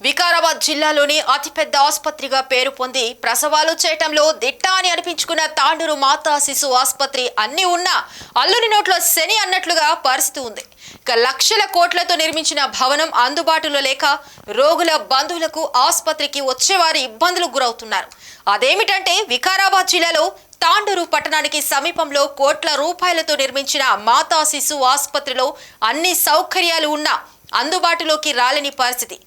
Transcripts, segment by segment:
వికారాబాద్ జిల్లాలోని అతిపెద్ద ఆసుపత్రిగా పేరు పొంది ప్రసవాలు చేయటంలో దిట్ట అని అనిపించుకున్న తాండూరు మాతా శిశు ఆసుపత్రి అన్ని ఉన్నా అల్లుని నోట్లో శని అన్నట్లుగా పరిస్థితి ఉంది. ఇక లక్షల కోట్లతో నిర్మించిన భవనం అందుబాటులో లేక రోగుల బంధువులకు ఆసుపత్రికి వచ్చేవారు ఇబ్బందులు గురవుతున్నారు. అదేమిటంటే వికారాబాద్ జిల్లాలో తాండూరు పట్టణానికి సమీపంలో కోట్ల రూపాయలతో నిర్మించిన మాతా శిశు ఆసుపత్రిలో అన్ని సౌకర్యాలు ఉన్నా అందుబాటులోకి రాలేని పరిస్థితి.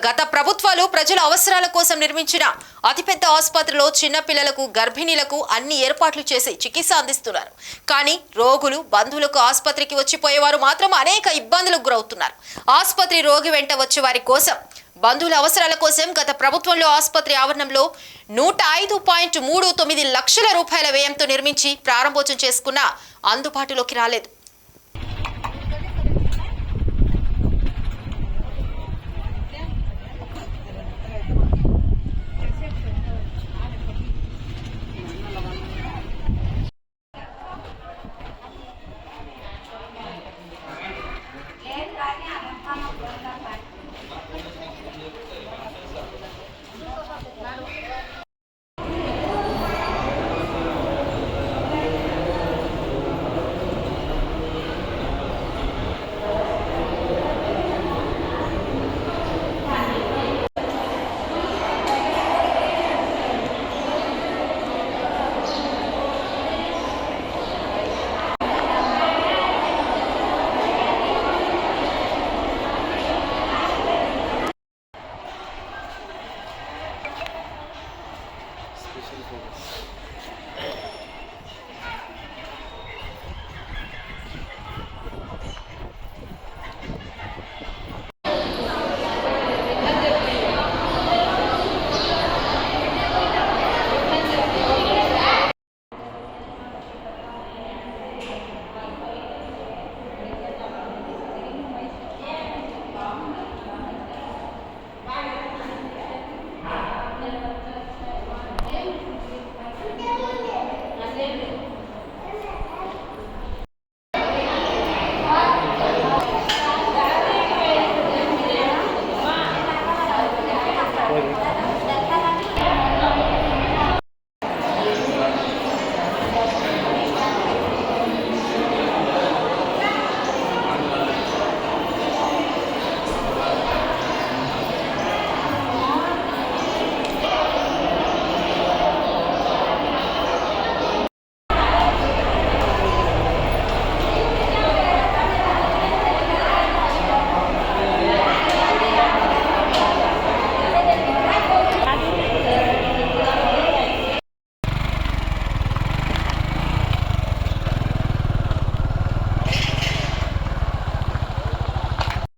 గత ప్రభుత్వాలు ప్రజల అవసరాల కోసం నిర్మించిన అతిపెద్ద ఆసుపత్రిలో చిన్నపిల్లలకు గర్భిణీలకు అన్ని ఏర్పాట్లు చేసి చికిత్స అందిస్తున్నారు. కానీ రోగులు బంధువులకు ఆసుపత్రికి వచ్చిపోయేవారు మాత్రం అనేక ఇబ్బందులకు గురవుతున్నారు. ఆసుపత్రి రోగి వెంట వచ్చే వారి కోసం బంధువుల అవసరాల కోసం గత ప్రభుత్వంలో ఆసుపత్రి ఆవరణంలో 105.39 లక్షల రూపాయల వ్యయంతో నిర్మించి ప్రారంభోత్సవం చేసుకున్న అందుబాటులోకి రాలేదు.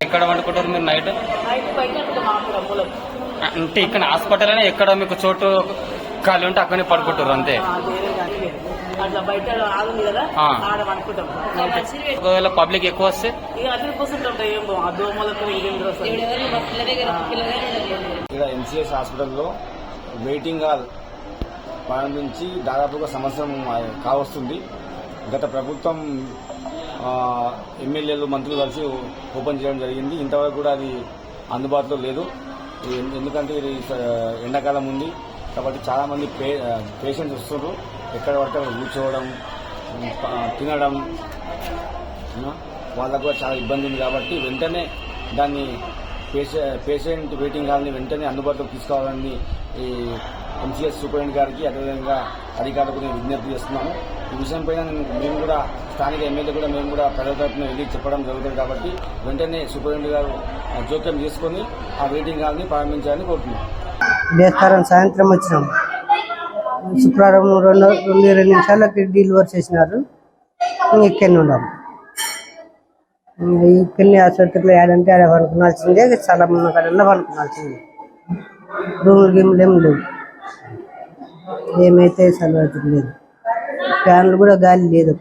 ఎక్కడ వండుకుంటారు మీరు నైట్? అంటే ఇక్కడ హాస్పిటల్ అయినా ఎక్కడ మీకు చోటు ఖాళీ ఉంటే అక్కడనే పడుకుంటారు అంతే. ఒకవేళ పబ్లిక్ ఎక్కువ వస్తే ఇక్కడ ఎంసీఎస్ హాస్పిటల్లో వెయిటింగ్ హాల్ ప్రారంభించి దాదాపుగా సంవత్సరం కావస్తుంది. గత ప్రభుత్వం ఎమ్మెల్యేలు మంత్రులు కలిసి ఓపెన్ చేయడం జరిగింది. ఇంతవరకు కూడా అది అందుబాటులో లేదు. ఎందుకంటే ఇది ఎండాకాలం ఉంది కాబట్టి చాలామంది పేషెంట్స్ వస్తున్నారు. ఎక్కడ పడితే కూర్చోవడం, తినడం వాళ్ళకు కూడా చాలా ఇబ్బంది ఉంది. కాబట్టి వెంటనే దాన్ని పేషెంట్ వెయిటింగ్ హాల్ని వెంటనే అందుబాటులోకి తీసుకోవాలని ఈ ఎంసీఎస్ సూపరింటెండెంట్ గారికి అదేవిధంగా అధికారులకు నేను విజ్ఞప్తి చేస్తున్నాము. ఈ విషయంపైన మేము కూడా స్థానిక ఎమ్మెల్యే కూడా మేము కూడా ప్రజల తరఫున వెళ్ళి చెప్పడం జరుగుతుంది. కాబట్టి వెంటనే సూపరింటెండెంట్ గారు జోక్యం చేసుకుని ఆ వెయిటింగ్ హాల్ని ప్రారంభించాలని కోరుతున్నాం. బేస్తారం సాయంత్రం వచ్చినాం. శుక్రవారం 2 నిమిషాలకి డెలివరీ చేసినారు. ఇక్కడనే ఉన్నాము. ఇక్కడనే ఆసుపత్రిలో ఏడంటే ఆడ పనుకునాల్సిందే. చాలా ఉన్న కడల్లో పనుకునాల్సిందే. రూములు గిమ్లు ఏం లేవు. ఏమైతే సలవాతులు లేదు. ఫ్యాన్లు కూడా గాలి లేదు.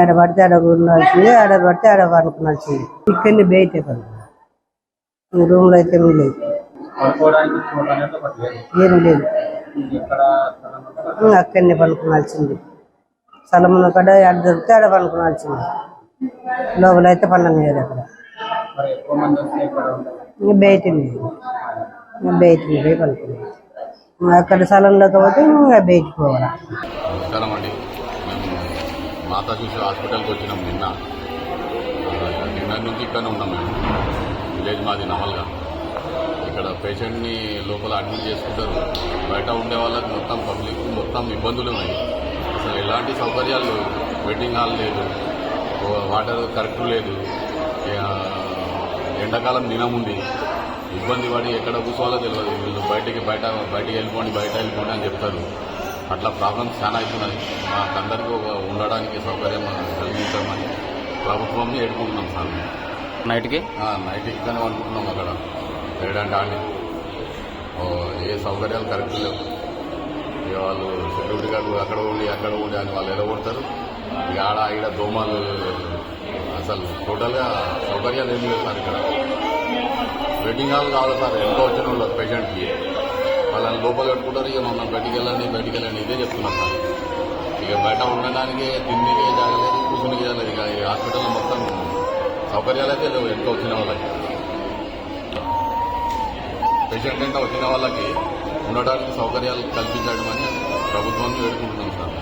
ఆడ పడితే ఆడ ఉండాల్సిందే, ఆడ పడితే ఆడ పనుకునాల్సిందే. ఇక్కడనే బయటే పనుకున్నాం. రూమ్లో అయితే ఏమి లేదు, ఏం లేదు. అక్కడనే పనుకునాల్సింది. స్థలం ఉన్న కాడ ఆడ దొరికితే ఆడ పనుకునాల్సింది. లోపల అయితే పనులు అక్కడ ఇంకా బయటనే పోయి పడుకున్నాం. అక్కడ స్థలం లేకపోతే ఇంకా బయటికి పోవాలా. నమస్కారం అండి. మేము మాతా శిశు హాస్పిటల్కి వచ్చినాం నిన్న నుంచి ఇక్కడనే ఉన్నాం. మేము విలేజ్ మాది నమల్గా. ఇక్కడ పేషెంట్ని లోపల అడ్మిట్ చేసుకుంటారు. బయట ఉండే వాళ్ళకి మొత్తం పబ్లిక్ మొత్తం ఇబ్బందులు ఉన్నాయి. అసలు ఎలాంటి సౌకర్యాలు లేవు. వెయిటింగ్ హాల్ లేదు, వాటర్ కరెక్ట్ లేదు, ఎండాకాలం దినం ఉంది. ఇబ్బంది పడి ఎక్కడ కూర్చోవాలో తెలియదు. వీళ్ళు బయటికి వెళ్ళిపోండి అని చెప్తారు. అట్లా ప్రాబ్లమ్స్ చాలా అవుతున్నాయి. మాకందరికీ ఉండడానికి సౌకర్యం కలిగించమని ప్రభుత్వాన్ని ఎడుకుంటున్నాం సార్. నైట్కి నైట్ ఇక్కడనే అనుకుంటున్నాం. అక్కడ వేయడానికి ఆడి ఏ సౌకర్యాలు కరెక్ట్ లేవు. ఇక వాళ్ళు సెక్యూరిటీ గార్డు అక్కడ ఉండి అని వాళ్ళు ఎలగొడతారు. ఇక ఈడ దోమలు, అసలు టోటల్గా సౌకర్యాలు ఏం లేవు సార్. ఇక్కడ వెయిటింగ్ హాల్ కావాలి సార్. ఎంతో వచ్చిన వాళ్ళు పేషెంట్కి వాళ్ళని లోపల పెట్టుకుంటారు. ఇక మమ్మల్ని బయటికి వెళ్ళండి ఇదే చెప్తున్నారు సార్. ఇక బయట ఉండడానికి తిండికి జాగలేదు, కూర్చుని జాగలేదు. ఇక ఈ హాస్పిటల్లో మొత్తం సౌకర్యాలు అయితే లేవు. ఎంతో వచ్చిన వాళ్ళకి పేషెంట్ అంటే వచ్చిన వాళ్ళకి ఉండడానికి సౌకర్యాలు కల్పించడం అని ప్రభుత్వాన్ని వేడుకుంటున్నాం సార్.